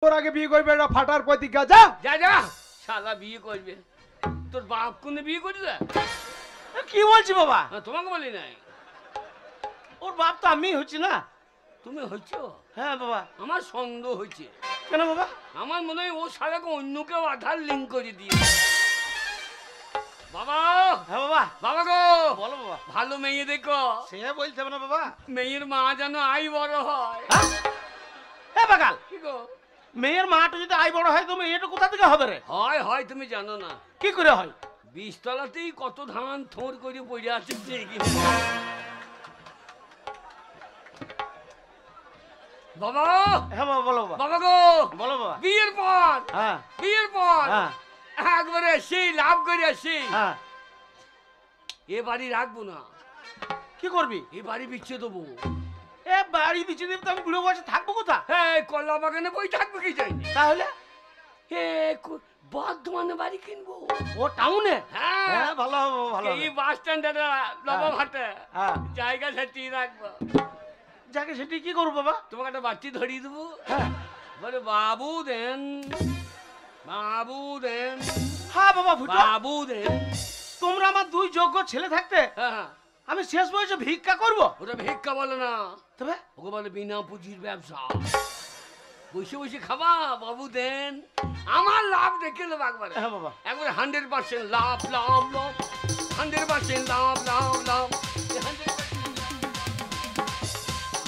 তোর আগে বিয়ে করবে না ফাটার প্রতিজ্ঞা যা যা যা শালা বিয়ে করবে তোর বাপ কোনে বিয়ে করবে কি বলছি বাবা তোমাকে বলি নাই ওর বাপ তো আমি হচ্ছি না তুমি হইছো হ্যাঁ বাবা আমার সন্দেহ হয়েছে কেন বাবা আমার মনে হয় ও শালাকে অন্য কেউ আধার লিঙ্ক করে দিয়ে বাবা হ্যাঁ বাবা বাবা গো বলো বাবা ভালো মেয়ে দেখো সে বলতে হবে না বাবা মেয়ের মা যেন আই বড় হয় হ্যাঁ বাগাল কি গো মেয়ের মাটা যদি আই বড় হয় তো মেয়েটা কোথা থেকে হবে রে হয় হয় তুমি জানো না কি করে হয় বীজতলাতেই কত ধান থোর করে পড়ে আছে বাবা হ্যাঁ বাবা বলো বাবা বাবা গো বলো বাবা বিয়ের পর হ্যাঁ বিয়ের পর হ্যাঁ একবারে সেই লাভ করে আসি হ্যাঁ এ বাড়ি রাখবো না কি করবি এ বাড়ি বিচ্ছে দেবো এ বাড়ি বিছে দেব তো আমি বুড়ো বয়সে থাকবো কোথা হ্যাঁ কলা বাগানে বই থাকবে কি চাই তাহলে এ বর্ধমানে বাড়ি কিনবো ও টাউনে হ্যাঁ হ্যাঁ ভালো হবে ভালো এই হবে বাস স্ট্যান্ডে লবা ভাটে হ্যাঁ জায়গা সেটি রাখবো যাকে সেটি কি করবো বাবা তোমাকে একটা বাচ্চি ধরিয়ে দেবো হ্যাঁ বলে বাবু দেন বাবু দেন হ্যাঁ বাবা ফুটো বাবু দেন তোমরা আমার দুই যোগ্য ছেলে থাকতে হ্যাঁ আমি শেষ বয়সে ভিক্ষা করবো ওটা ভিক্ষা বলে না তবে ওকে বলে বিনা পুঁজির ব্যবসা বসে বসে খাবা বাবু দেন আমার লাভ দেখে নেবো একবারে হ্যাঁ বাবা একবারে 100% লাভ লাভ লাভ 100% লাভ লাভ লাভ 100%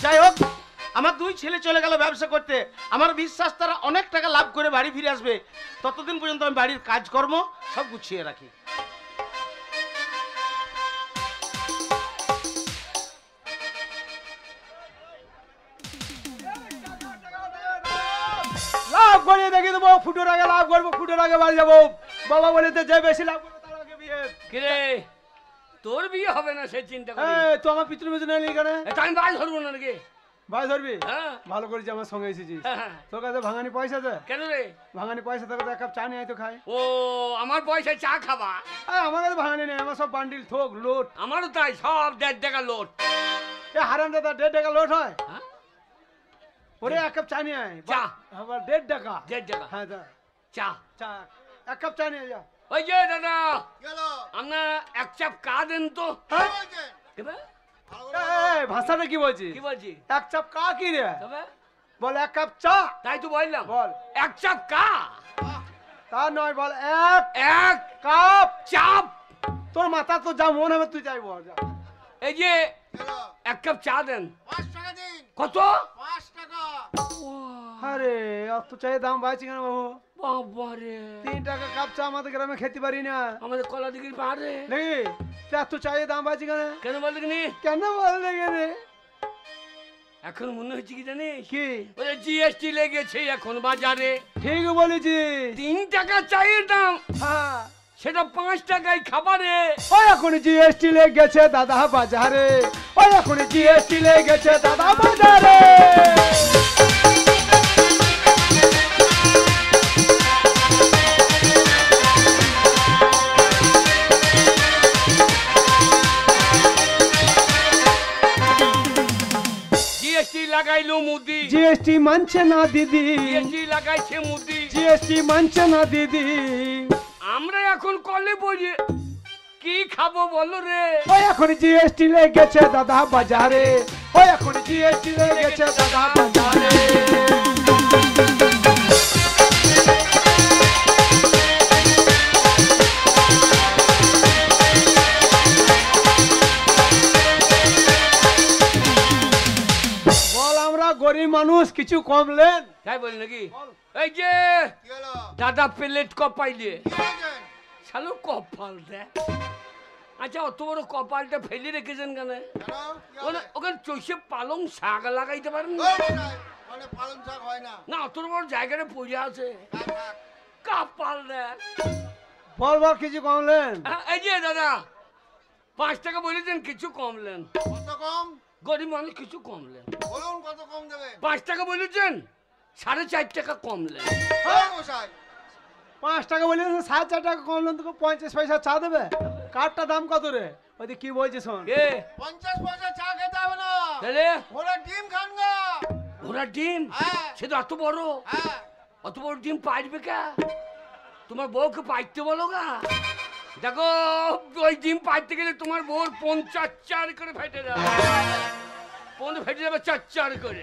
যাই হোক আমার দুই ছেলে চলে গেল ব্যবসা করতে আমার বিশ্বাস তারা অনেক টাকা লাভ করে বাড়ি ফিরে আসবে ততদিন পর্যন্ত আমি বাড়ির কাজকর্ম সব গুছিয়ে রাখি লাভ করে দেখে দেবো ফুটোর আগে লাভ করবো ফুটোর আগে বাড়ি যাবো বাবা বলে যে বেশি লাভ করবে তার আগে বিয়ে কিরে তোর বিয়ে হবে না সে চিন্তা করি তো আমার পিতৃ বেঁচে নেই এখানে আমি বাস ধরবো না নাকি ভাই ধরবি হ্যাঁ ভালো করেছি আমার সঙ্গে এসেছিস হ্যাঁ। তোর কাছে ভাঙানি পয়সা আছে কেন রে ভাঙানি পয়সা থাকলে তো এক কাপ চা নিয়ে আয় তো খাই ও আমার পয়সা চা খাবা আমার কাছে ভাঙানি নেই আমার সব বান্ডিল থোক লোট আমারও তাই সব 1.5 টাকা লোট এ হারাম দাদা 1.5 টাকা লোট হয় হ্যাঁ ওরে এক কাপ চা নিয়ে আয় চা। আবার 1.5 টাকা 1.5 টাকা হ্যাঁ দা চা চা এক কাপ চা নিয়ে যা ওই যে দাদা আপনার এক চাপ কা দেন তো হ্যাঁ? এবার এই ভাষাটা কি বলছিস কি বলছি এক কাপ কা কি রে তবে বল এক কাপ চা তাই তো বললাম বল এক চাপ কা তা নয় বল এক এক কাপ চাপ তোর মাথা তো যা মন হবে তুই যাই বল যা এই যে এক কাপ চা দেন 5 টাকা দিন কত 5 টাকা আরে অত চাই দাম বাড়ছে কেন বাবু বাবারে 3 টাকা কাপ চা আমাদের গ্রামে খেতে পারি না আমাদের কলা দিঘির পাহাড়ে নাকি এত চাই দাম বাড়ছে কেন কেন বল দেখিনি কেন বল দেখে এখন মনে হচ্ছে কি জানিস কি ওই জিএসটি লেগেছে এখন বাজারে ঠিক বলেছিস 3 টাকা চায়ের দাম হ্যাঁ সেটা 5 টাকায় খাবারে ওই এখন জিএসটি লেগেছে দাদা বাজারে ওই এখন জিএসটি লেগেছে দাদা বাজারে জিএসটি লাগাইলো মুদি জিএসটি মানছে না দিদি জিএসটি লাগাইছে মুদি জিএসটি মানছে না দিদি আমরা এখন কলে বলি কি খাবো বলো রে ওই এখন জিএসটি লেগেছে দাদা বাজারে ওই এখন জিএসটি লেগেছে দাদা বাজারে বল আমরা গরিব মানুষ কিছু কমলেন তাই বলি নাকি এই যে কি হলো দাদা প্লেট কপাইলে কি হয়েছে শালো কপাল দেখ আচ্ছা অত বড় কপালটা ফেলে রেখেছেন কেন কেন কি হবে ওখানে চষে পালং শাক লাগাইতে পারেন না? ওই মশাই, ওখানে পালং শাক হয় না না অত বড় জায়গাটা পড়ে আছে থাক, থাক। কপাল দেখ বল বল কিছু কমলেন এই যে দাদা 5 টাকা বলেছেন কিছু কমলেন কত কম গরিব মানুষ কিছু কমলেন বলুন কত কম দেবে 5 টাকা বলেছেন 4.5 টাকা কমলেন ওই মশাই 5 টাকা বলে 4.5 টাকা কমলেন তোকে 50 পয়সা চা দেবে কাঠটা দাম কত রে ওই কি বলছিস শোন কে 50 পয়সা চা খেতে হবে না তাহলে ঘোড়ার ডিম খান গা ঘোড়ার ডিম হ্যাঁ সে তো এত বড় হ্যাঁ বড় ডিম পাইবে কা? তোমার বউকে পাইতে বলো গা। দেখো ওই ডিম পাইতে গেলে তোমার বউর ৫০ করে ফেটে যাবে। ফেটে যাবে ৪ করে।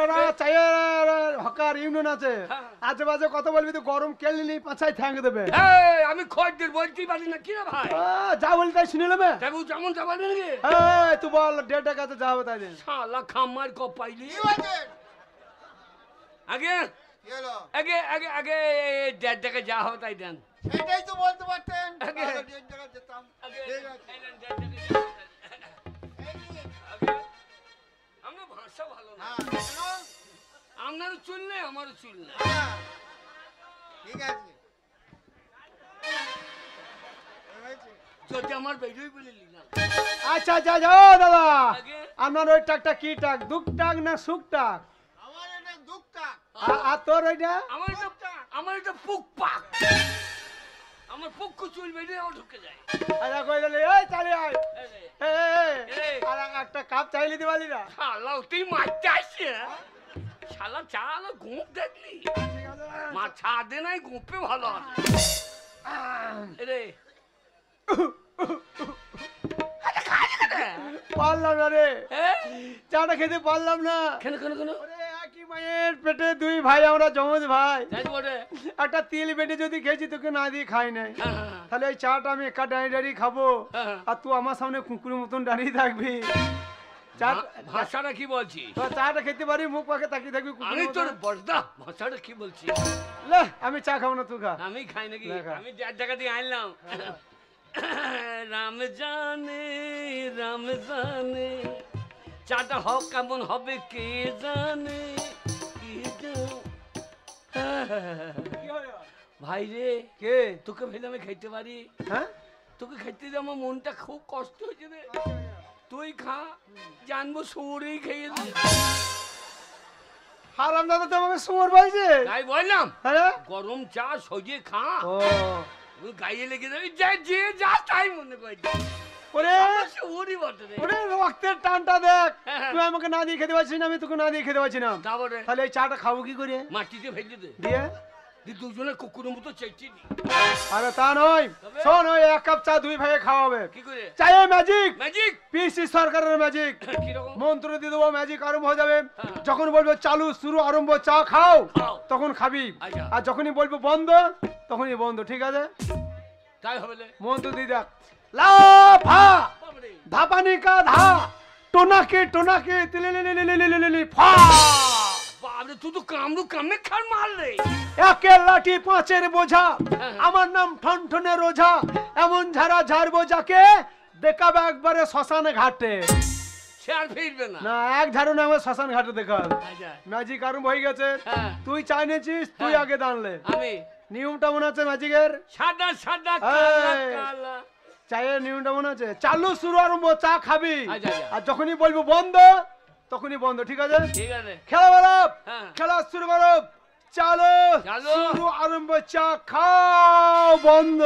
ওরা চায়ের হকার ইউনিয়ন আছে, হ্যাঁ। আজেবাজে কথা বলবি তো গরম কেলে নিয়ে পাছায় ঠ্যাং দেবে। এই, আমি খদ্দের বলতেই পারি না কি রে ভাই? যা বলি তাই শুনে নেবে। দেখো যেমন যাবার নাকি তুই বল 1.5 টাকাতে যা হবে তাই দিন। শালা খামার কপাইলি। কি হয়েছে? আগে কি হলো? আগে আগে আগে ১.৫ টাকা যা হবে তাই দেন। সেটাই তো বলতে পারতেন। আগে। তাহলে 1.5 টাকা যেতাম। আগে ঠিক আছে। এই নেন ১.৫ টাকা যা হবে তাই দেন। এই নিন। আগে আমরা ভাষা ভালো না। হ্যাঁ, কেন? আপনারও চুল নেই আমারও চুল নেই। হ্যাঁ। ঠিক আছে। হয়েছে। যদি আমার বেরোই বলে নিলাম। আচ্ছা যাও দাদা, আগে আপনার ওই টাকটা কি টাক, দুঃখ টাক না সুখ টাক? আমার এটা দুঃখটা। আর তোর ওইটা? আমার এটা পুক পাক। আমার পুক চুল বেরিয়ে ঢুকে যায়। আচ্ছা কই দিলি, এই চালি আয়। এই রে, এই আর একটা কাপ চাইলি দিবালি না। শালা তুই মারতে আসছে। শালা চালা ঘুম দেখলি? মা ছা দে নাই ঘুমপে ভালো আছে। রে পারলাম না রে, এ? চাটা খেতে পারলাম না। কেন কেন কেন? ওরে একই মায়ের পেটে দুই ভাই, আমরা জমজ ভাই। যাই বটে। একটা তিল বেটে যদি খেয়েছি তোকে না দিয়ে খাই নাই, হ্যাঁ, হ্যাঁ, তাহলে ওই চাটা আমি একা দাঁড়িয়ে খাবো, হ্যাঁ। আর তুই আমার সামনে কুকুরের মতন দাঁড়িয়ে থাকবি। ভাষাটা কি বলছিস? তো চাটা খেতে পারি, মুখ পাকে তাকিয়ে থাকবি আমি কুকুরের তোর মতন। বর্দা ভাষাটা কি বলছিস? লে, আমি চা খাবো না, তুই খা। আমি খাই নাকি? দেখা। আমি 1.৫ টাকা দিয়ে আনলাম। রাম জানে চাটা হোক কেমন হবে কে জানে, কে জানে। ভাই রে, কে? তোকে ভেবে আমি খাইতে পারি? হ্যাঁ? তোকে খাইতে দিয়ে আমার মনটা খুব কষ্ট হয়েছে রে। তুই খা, জানবো সৌরেই খেয়ে দিই। হারাম দাদা তো আমাকে শুয়োর বলছে। তাই বললাম হ্যাঁ? গরম চা সজিয়ে খা, ও ওই গায়ে লেগে যাবে। যে যা তাই মনে করছে। ওরে সৌরই বটে রে। ওরে রক্তের টানটা দেখ, হ্যাঁ। তুই আমাকে না দিয়ে খেতে পারছিস না, আমি তোকে না দিয়ে খেতে পারছি না। তা বটে। তাহলে এই চাটা খাবো কি করে? মাটিতে ফেলে দে, দিয়ে দুজনে কুকুরের মতো চেঁচিয়ে দি। আরে তা নয়, তবে? শোন, ওই 1 কাপ চা দুই ভাইয়ে খাওয়াবে। কি করে? চায়ে ম্যাজিক, ম্যাজিক পিসি সরকারের ম্যাজিক। কিরকম? মন্ত্র দিয়ে দেবো, ম্যাজিক আরম্ভ হয়ে যাবে। হ্যাঁ। যখন বলবো চালু শুরু আরম্ভ চা খাও, খাও। তখন খাবি। আচ্ছা। আর যখনই বলবো বন্ধ, তখনই বন্ধ। ঠিক আছে? তাই হবে লে। মন্ত্র দিয়ে দেখ। লা ভা বাবারে। ধাপানি কা ধা, টোনাকে টোনাকে তিলিলিলিলিলিলিলি ফা। বাবরে তুই তো কামড়ু কামে খার মারলে। একে লাঠি পাঁচের বোঝা, হ্যাঁ। আমার নাম ঠনঠনে রোজা। এমন ঝাড়া ঝাড়বো যাকে, দেখাবে একবারে শ্মশানে ঘাটে। সে আর ফিরবে না। না, এক ঝাড়ু না আমার শ্মশান ঘাটে দেখাবে। আচ্ছা। ম্যাজিক আরম্ভ হয়ে গেছে। হ্যাঁ। তুই চাই নিয়েছিস, তুই হ্যাঁ। আগে দাঁড়লে। আমি নিয়মটা মনে আছে ম্যাজিকের? সাদা সাদা কালা এই। কালা। চায়ের নিয়মটা মনে আছে? চালু শুরু আরম্ভ চা খাবি, আচ্ছা, আচ্ছা। আর যখনই বলবো বন্ধ, তখনই বন্ধ। ঠিক আছে? ঠিক আছে। খেলা বলো, হ্যাঁ। খেলা শুরু করো। চালো চালু। শুরু আরম্ভ চা খাও বন্ধ।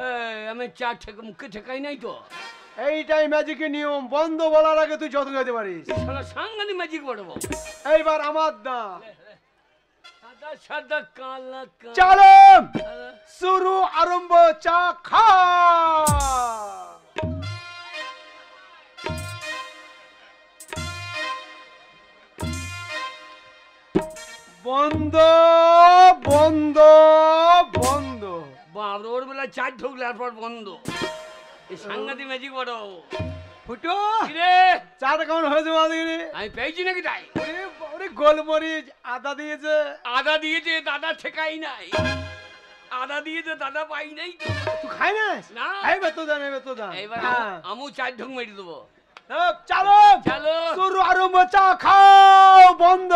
এই, আমি চা মুখে ঠেকাই নাই তো। এইটাই ম্যাজিকের নিয়ম। বন্ধ বলার আগে তুই যত খেতে পারিস। শালা সাংঘাতিক ম্যাজিক পড়বো। এইবার আমার দা। সাদা সাদা কালা কালা। চালো শুরু আরম্ভ চা খাও। বন্ধ বন্ধ বন্ধ। বাবরে ওর বেলা চার ঢুকলে আর পর বন্ধ। এই সাংঘাতিক ম্যাজিক পড়ো। ফুটো কিরে চাটা কেমন হয়েছে মাদিনী? আমি পেয়েছি নাকি তাই? ওরে গোলমরিচ আদা দিয়েছে। আদা দিয়েছে দাদা ঠেকাই নাই। আদা দিয়েছে দাদা পাই নাই তো। তুই খাই না? না। এইবার তো জান, এইবার তো জান। এইবার আমু চার ঢুক মেরে দেবো। চালো চলো শুরু আরম্ভ চা খাও বন্ধ।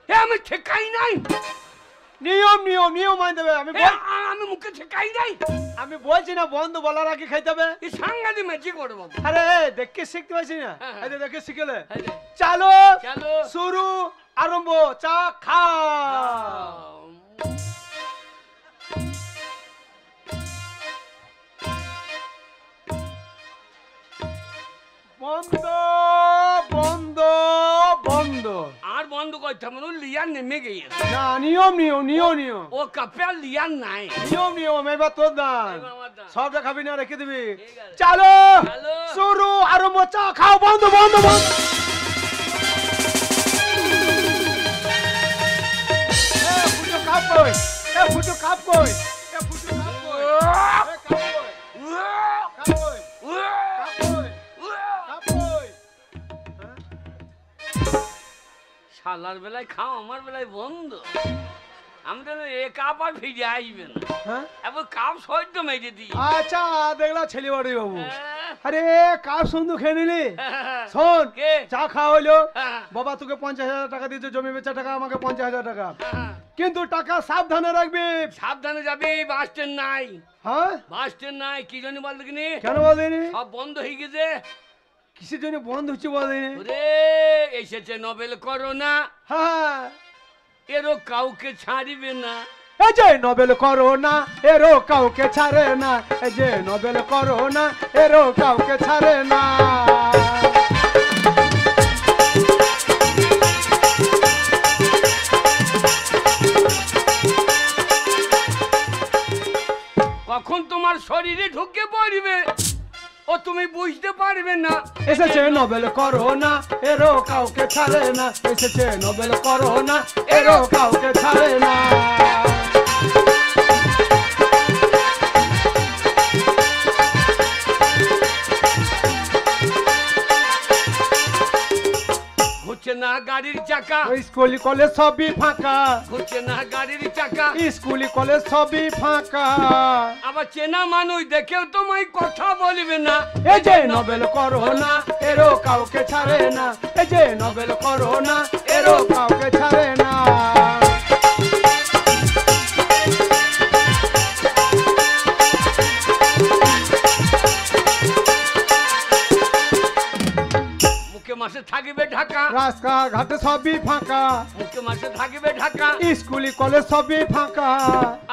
এ আমি ঠেকাই নাই। নিয়ম নিয়ম নিয়ম মানতে হবে। আমি মুখে ঠেকাই নাই। আমি বলছি না বন্ধ বলার আগে খাইতে হবে। এই সাংঘাতিক ম্যাজিক পড়বো। আরে দেখে শিখতে পারছি না? হ্যাঁ, হ্যাঁ। এই যে দেখে শিখলে। এই যে, চালো চলো শুরু আরম্ভ চা খাও বন্ধ বন্ধ ওই তেমন লিয়ার নেমে গিয়েছে। না নিয়ম ও কাপে আর লিয়ার নাই। নিয়ম এবার তোর দান এবার আমার দান। সব দেখাবি না রেখে দিবি। ঠিক আছে। চালো চালো। শুরু আরম্ভ, চা খাও, বন্ধ। ফুটো কাপ কই, ফুটো কাপ কই, ফুটো কাপ কই, কাপ কই। শালার বেলায় খাও, আমার বেলায় বন্ধ। আমি তো এ কাপ আর ফিরে আসবে না। হ্যাঁ এবার কাপ সহ্য মেরে দিই। আচ্ছা দেখলা ছেলে বাড়ি বাবু, হ্যাঁ। আরে কাপ সুন্দর খেয়ে নিলি। শোন কে? চা খাওয়া হইলো, হ্যাঁ। বাবা তোকে 50,000 টাকা দিয়েছে, জমি বেচা টাকা, আমাকে 50,000 টাকা, হ্যাঁ। কিন্তু টাকা সাবধানে রাখবি। সাবধানে যাবি, বাস স্ট্যান্ড নাই। হ্যাঁ বাস স্ট্যান্ড নাই, কি জন্য বলতো কিনি? কেন বলদিনি? সব বন্ধ হয়ে গেছে। কিসের জন্য বন্ধ হচ্ছে বলদিনি? ওরে এসেছে নোবেল করোনা, হ্যাঁ এরও কাউকে ছাড়িবে না। এই যে নোবেল করোনা এরও কাউকে ছাড়ে না, এই যে নোবেল করোনা এরও কাউকে ছাড়ে না। কখন তোমার শরীরে ঢুকে পড়বে ও তুমি বুঝতে পারবে না। এসেছে নোবেল করোনা এরও কাউকে ছাড়ে না, এসেছে নোবেল করোনা এরও কাউকে ছাড়ে না। ঘুরছে না গাড়ির চাকা, ওই স্কুল কলেজ সবই ফাঁকা, ঘুরছে না গাড়ির চাকা। স্কুল কলেজ সবই ফাঁকা, আবার চেনা মানুষ দেখেও তোমায় কথা বলবে না। এই যে নোবেল করোনা এরও কাউকে ছাড়ে না, এই যে নোবেল করোনা এরও কাউকে ছাড়ে না। মুখে মাসে থাকিবে ঢাকা, রাস্তা ঘাট সবই ফাঁকা, মুখে মাসে থাকিবে ঢাকা। স্কুল কলেজ সবই ফাঁকা,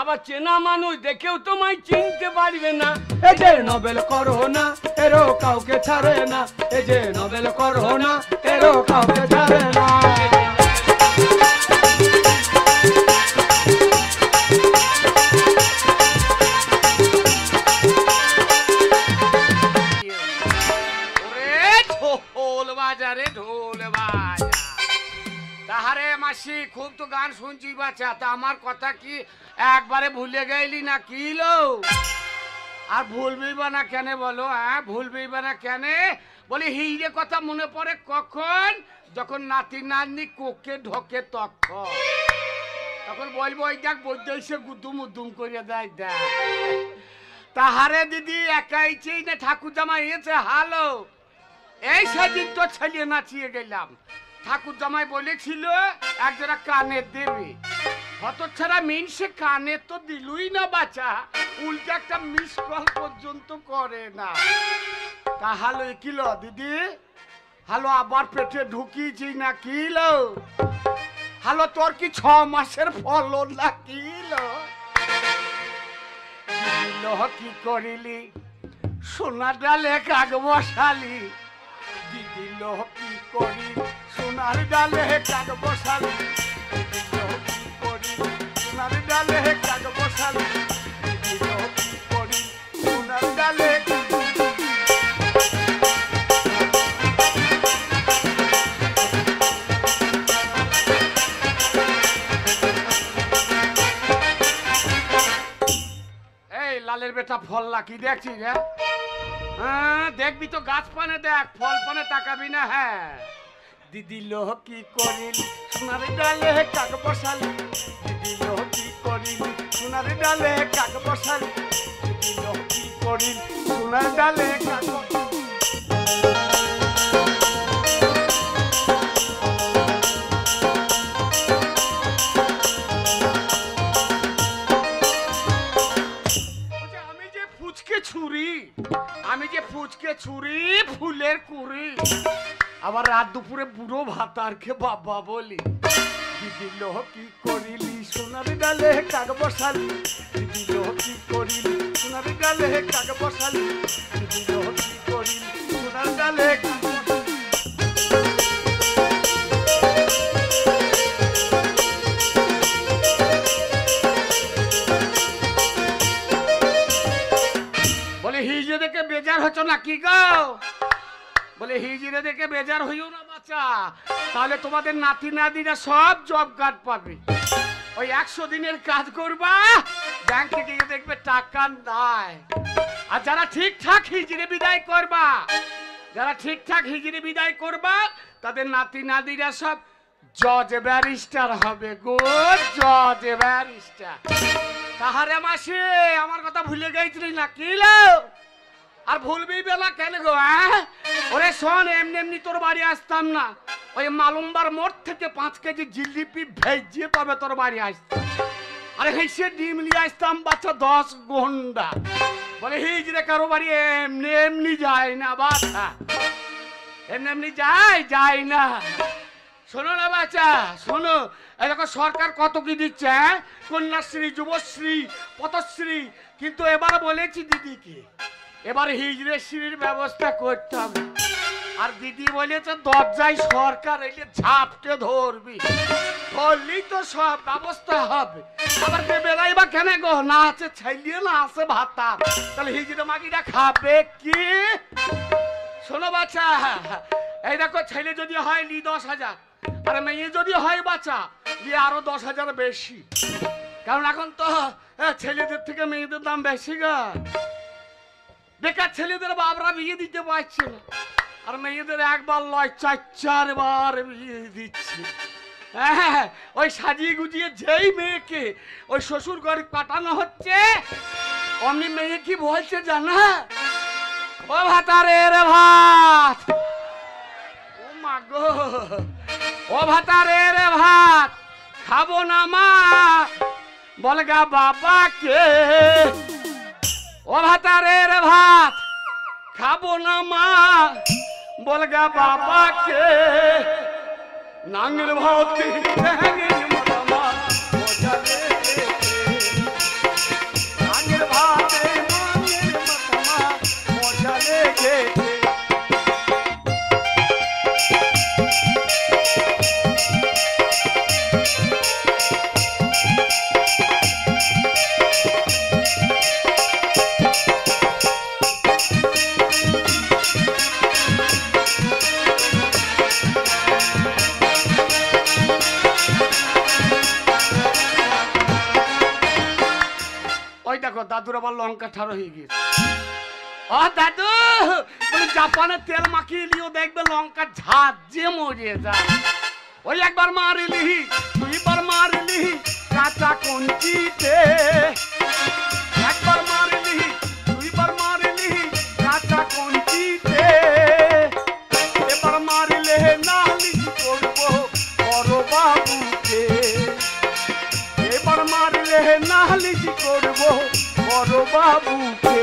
আবার চেনা মানুষ দেখেও তোমায় চিনতে পারবে না। এই যে নোবেল করোনা এরও কাউকে ছাড়ে না, এই যে নোবেল করোনা এরও কাউকে ছাড়ে না। ওরে ঢোল বাজারে ঢোল বাজা। তাহারে মাসি খুব তো গান শুনছি বাচ্চা, তা আমার কথা কি একবারে ভুলে গেলি না কি লো? আর ভুলবি বা না কেন বলো? হ্যাঁ ভুলবি বা না কেন? বলি হিরে কথা মনে পড়ে কখন? যখন নাতি নাতনি কোকে ঢোকে তখন বলবো ওই দেখ বৈদ্য গুদুম উদুম করে দেয় দেখ। তাহারে দিদি একাই চেয়ে না ঠাকুর জামা এসে হালো, এই সেদিন তো ছেলে নাচিয়ে গেলাম। ঠাকুর জামাই বলেছিল একজোড়া কানে দেবে, হতচ্ছাড়া মিনসে কানে তো দিলুই না বাচ্চা, উল্টে একটা মিস কল পর্যন্ত করে না। তা হালো কিলো দিদি, হালো আবার পেটে ঢুকিয়েছি না কিলো? হালো তোর কি 6 মাসের ফলন না কিলো? কি করিলি সোনা ডালে কাক বসালি, দিদি লোহ কি করি সোনার ডালে কাক বসালি, দিদি লোহ কি করি সোনার ডালে কাক বসালি, দিদি লোহ কি করি সোনার ডালে। লালের বেটা ফল কি দেখছি রে? হ্যাঁ দেখবি তো গাছ পানে দেখ, ফল পানে তাকাবি না। হ্যাঁ দিদি লোহ কি করিল সোনার ডালে কাক বসালি, দিদি লোহ কি করিল সোনার ডালে কাক বসালি, দিদি লোহ কি করিল সোনার ডালে কাক। আমি যে ফুচকে ছুরি ফুলের কুড়ি, আবার রাত দুপুরে বুড়ো ভাতারকে বাবা বলি। দিদি লোহ কি করিলি সোনার ডালে কাক বসালি, দিদি লোহ কি করিলি সোনার ডালে কাক বসালি, দিদি লোহ কি করিলি সোনার ডালে কাক বসালি। বলে হিজড়ে দেখে বেজার হইও না বাচ্চা, তাহলে তোমাদের নাতি নাতিরা সব জব কার্ড পাবে। ওই 100 দিনের কাজ করবা, ব্যাংক থেকে গিয়ে দেখবে টাকা নাই। আর যারা ঠিকঠাক হিজড়ে বিদায় করবা, যারা ঠিকঠাক হিজড়ে বিদায় করবা, তাদের নাতি নাতিরা সব জজ ব্যারিস্টার হবে গো, জজ ব্যারিস্টার। তাহারে মাসি আমার কথা ভুলে গেছিলি না কি লো? আর ভুলবি বেলা কেন গো? ওরে শোন, এমনি এমনি তোর বাড়ি আসতাম না, ওই মালুমবার মোড় থেকে 5 কেজি জিলিপি ভেজিয়ে তবে তোর বাড়ি আসতাম। আরে হেসে ডিম নিয়ে আসতাম বাচ্চা 10 ঘন্টা। বলে হিজড়ে কারো বাড়ি এমনি এমনি যায় না বাচ্চা, এমনি এমনি যায় না। শোনো না বাচ্চা, শোনো, এই দেখো সরকার কত কি দিচ্ছে, কন্যাশ্রী, যুবশ্রী, পথশ্রী, কিন্তু এবার বলেছি দিদিকে এবার হিজড়ে শ্রীর ব্যবস্থা করতে হবে। আর দিদি বলেছে দরজায় সরকার এলে ঝাপটে ধরবি, ধরলেই তো সব ব্যবস্থা হবে। আবার বেলায় বা কেন গো? না আছে ছেলিয়ে, না আছে ভাতা, তাহলে হিজড়ে মাগিটা খাবে কি? শোনো বাচ্চা, এই দেখো ছেলে যদি হয় নি 10,000, আর মেয়ে যদি হয় বাচ্চা দিয়ে আরো 10,000 বেশি, কারণ এখন তো ছেলেদের থেকে মেয়েদের দাম বেশি গা। বেকার ছেলেদের বাবরা বিয়ে দিতে পারছে না, আর মেয়েদের একবার লয় 4 বার বিয়ে দিচ্ছে। হ্যাঁ, ওই সাজিয়ে গুজিয়ে যেই মেয়েকে ওই শ্বশুর ঘরে পাঠানো হচ্ছে, অমনি মেয়ে কি বলছে জানা? ও ভাতারে রে ভাত, ও মা গো, ও ভাতারে রে ভাত খাবো না মা, বলগা বাবাকে। ও ভাতারে রে ভাত খাবো না মা, বলগা বাবাকে। নাঙ্গের ভাতি নাঙ্গের মামা মজা লেগেছে, নাঙ্গের ভাতে নাঙ্গের মামা মজা লেগেছে। দাদুর আবার লঙ্কা ঠাড়ো হয়ে গিয়েছে। ও দাদু, জাপানের তেল মাখিয়ে নিও, দেখবে লঙ্কা ঝাঁজ যে মরে যায়। ওই একবার মারিলি, 2বার মারিলি কাঁচা কঞ্চিতে, একবার মারিলি, 2বার মারিলি কাঁচা কঞ্চিতে, এবার মারিলে নালিশ করবো বড় বাবুকে, এবার মারলে নালিশ করবো বড় বাবুকে।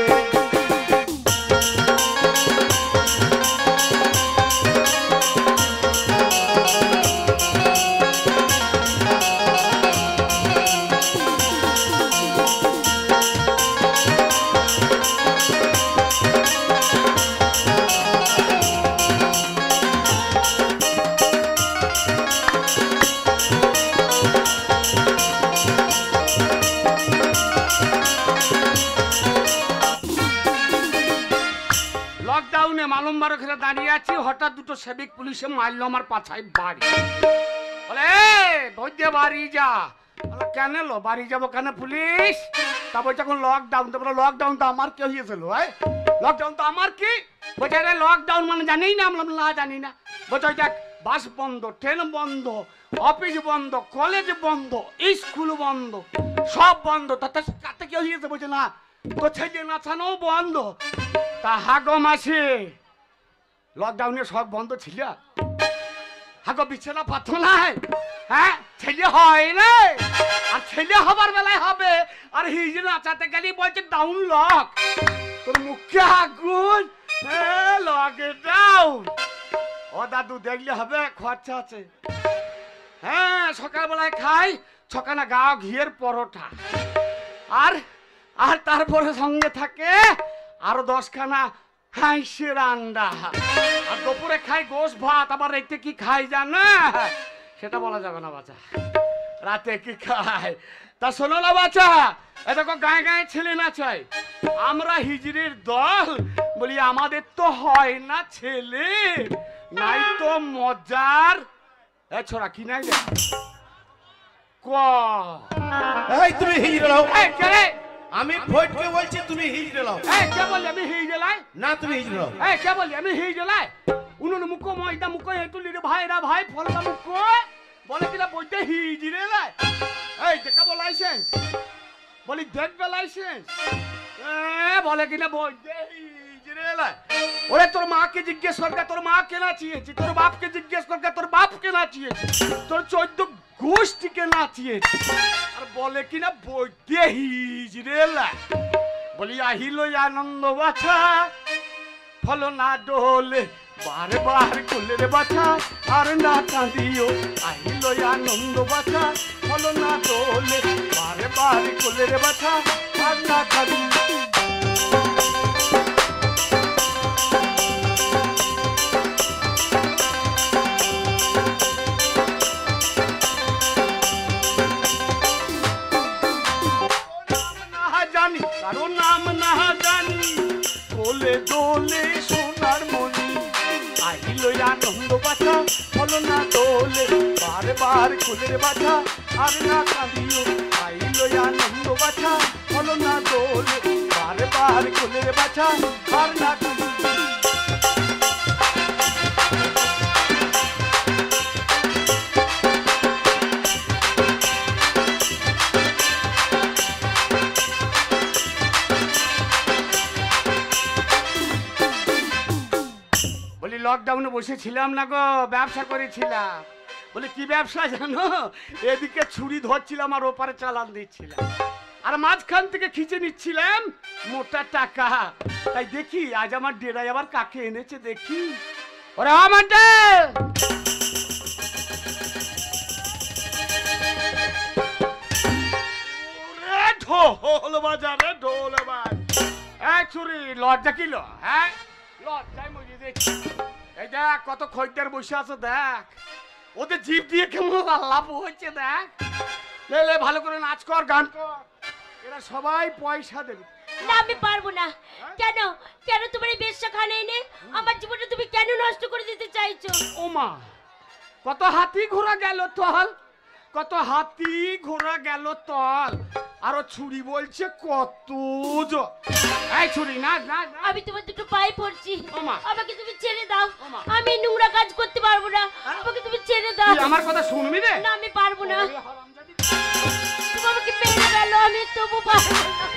মালুমবার ওখানে দাঁড়িয়ে আছি, হঠাৎ দুটো সেবিক পুলিশে মারলো আমার পাছায় বাড়ি। বলে বৈদ্য বাড়ি যা। কেন লো বাড়ি যাবো কেন পুলিশ? তা বলছে এখন লকডাউন। তো বলো লকডাউন তো আমার কি হয়েছিল? লকডাউন তো আমার কি? বলছে আরে লকডাউন মানে জানি না। আমরা না জানি না। বলছে ওই দেখ বাস বন্ধ, ট্রেন বন্ধ, অফিস বন্ধ, কলেজ বন্ধ, স্কুল বন্ধ, সব বন্ধ। তাতে কি হয়েছে? বলছে না তো ছেলে নাচানো বন্ধ। তা হাগো মাসি লকডাউনে সব বন্ধ ছিল? হাগো বিছানা পাথর নাই? হ্যাঁ ছেলে হয় না, আর ছেলে হবার বেলায় হবে। আর হিজে নাচাতে গেলে বলছে ডাউন লক। তোর মুখে আগুন, লকে ডাউন। ও দাদু দেখলে হবে, খরচা আছে। হ্যাঁ সকালবেলায় খাই 6খানা গাও ঘিয়ের পরোটা, আর আর তারপরে সঙ্গে থাকে আরো 10খানা হাঁসের আন্ডা, আর দুপুরে খাই গোশ ভাত। আবার রাতে কি খাই জানা? সেটা বলা যাবে না বাচ্চা, রাতে কি খায় তা শোনো না বাচ্চা। এ দেখো গায়ে গায়ে ছেলে না চাই, আমরা হিজড়ির দল বলি আমাদের তো হয় না ছেলে, নাই তো মজার। এ ছোড়া কি নাই রে? ক এই তুমি হিজড়ে লাও। এই কে রে? আমি ফটকে বলছি তুমি হিজড়ে লাও। এই কে বলি আমি হিজড়ে লাই? না তুমি হিজড়ে লাও। এই কে বলি আমি হিজড়ে লাই? উনুন মুকো ময়দা মুকো এতুলি রে ভাইরা ভাই ফলদা মুকো বলে কিনা বইতে হিজড়ে লাই। এই দেখাবো লাইসেন্স? বলি দেখবে লাইসেন্স? বলে কিনা বইতে হিজড়ে লাই। ওরে তোর মাকে জিজ্ঞেস করবে তোর মা কে নাচিয়েছে, তোর বাপকে জিজ্ঞেস করবে তোর বাপ কে নাচিয়েছে, তোর 14 গোষ্ঠীকে নাচিয়েছে, আর বলে কিনা বইতে হিজড়ে লাই। বলি আহিল আনন্দ বাছা ফল না ডোলে বারে বার কুলের বাছা আর না কাঁদিও। আহিল আনন্দ বাছা ফল না ডোলে বারে বার কুলের বাছা আর না কাঁদিও। কারো নাম না জানি দোলে দোলে সোনার মনি। আহিল আনন্দ বাছা হলো না দোলে বার বার কুলের বাছা আর না কাঁদিও। আহিল আনন্দ বাছা হলো না দোলে বার বার কুলের বাছা আর না কাঁদিও। লকডাউনে বসেছিলাম না গো, ব্যবসা করেছিলাম। বলে কি ব্যবসা জানো? এদিকে ছুরি ধরছিলাম আর ওপারে চালান দিচ্ছিলাম, আর মাঝখান থেকে খিচে নিচ্ছিলাম মোটা টাকা। তাই দেখি আজ আমার ডেরায় আবার কাকে এনেছে দেখি। ওরে আমারটা ঢোল বাজারে ঢোল বাজ। এই ছুরি লজ্জা কিলো? হ্যাঁ লজ্জায় মরিয়ে দেখছি। এই দেখ কত খদ্দের বসে আছে, দেখ ওদের জিভ দিয়ে কেমন আল্লাপ হচ্ছে, দেখ লে ভালো করে নাচ কর গান কর, এরা সবাই পয়সা দেবে। না আমি পারবো না। কেন কেন তোমার এই বেশ্যাখানে এনে আমার জীবনটা তুমি কেন নষ্ট করে দিতে চাইছো? ও মা, কত হাতি ঘোড়া গেল তল, কত হাতি ঘোড়া গেল তল, আরো ছুরি বলছে কত। এই ছুরি না না না, আমি তোমার দুটো পায়ে পড়ছি, ওমা। আমাকে তুমি ছেড়ে দাও। ওমা। আমি নোংরা কাজ করতে পারবো না, আমাকে তুমি ছেড়ে দাও। তুই আমার কথা শুনবি রে? না আমি পারবো না। ওরে হারামজাদি। তুমি আমাকে মেরে ফেলো, আমি তবু পারবো না।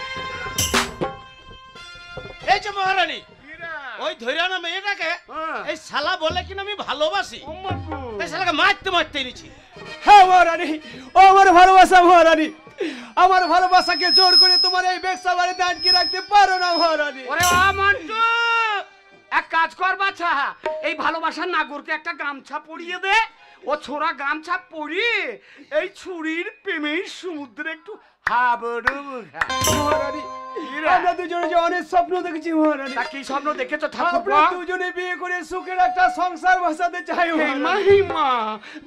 এই যে মহারানী, কি রে? ওই ধৈর্য না মেয়েটাকে হ্যাঁ। এই শালা বলে কিনা আমি ভালোবাসি, ও মা গো। এই শালাকে মারতে মারতে এনেছি। হ্যাঁ মহারানী, ও আমার ভালোবাসা মহারানী, আমার ভালোবাসাকে জোর করে তোমার এই ব্যবসা বাড়িতে আটকে রাখতে পারো না মহারানী। ওরে ও মন্টু, এক কাজ কর বাছা, এই ভালোবাসার নাগরকে একটা গামছা পরিয়ে দে। ও ছোড়া গামছা পরিয়ে এই ছুরির প্রেমের সমুদ্রে একটু হাবড়ু খা। মহারানী, রে? আমরা দুজনে যে অনেক স্বপ্ন দেখেছি মহারানী। তা কি স্বপ্ন দেখেছো ঠাকুর? আমরা দুজনে বিয়ে করে সুখের একটা সংসার বসাতে চাই মহারানী। হিমা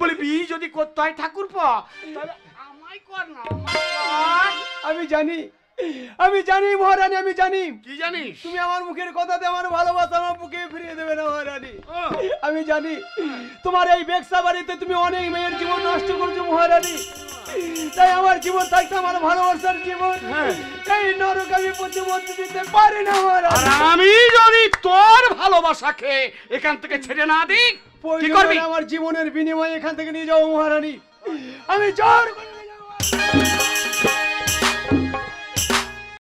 বলে বিয়ে যদি করতে হয় ঠাকুর তাহলে আমায় কর না, আমায় কর। আমি জানি, আমি জানি মহারানী, আমি জানি কি জানিস? তুমি আমার মুখের কথাতে আমার ভালোবাসা আমার বুকে ফিরিয়ে দেবে না মহারানী। আমি জানি তোমার এই ব্যবসা বাড়িতে তুমি অনেক মেয়ের জীবন নষ্ট করেছো মহারানী, তাই আমার জীবন থাকতে আমার ভালোবাসার জীবন এই নরক আমি প্রতিমধ্যে দিতে পারি না আর মহারানী। আমি যদি তোর ভালোবাসাকে এখান থেকে ছেড়ে না দিই কি প্রয়োজন করবি? হলে আমার জীবনের বিনিময়ে এখান থেকে নিয়ে যাও মহারানী, আমি জোর করে নিয়ে যাবো।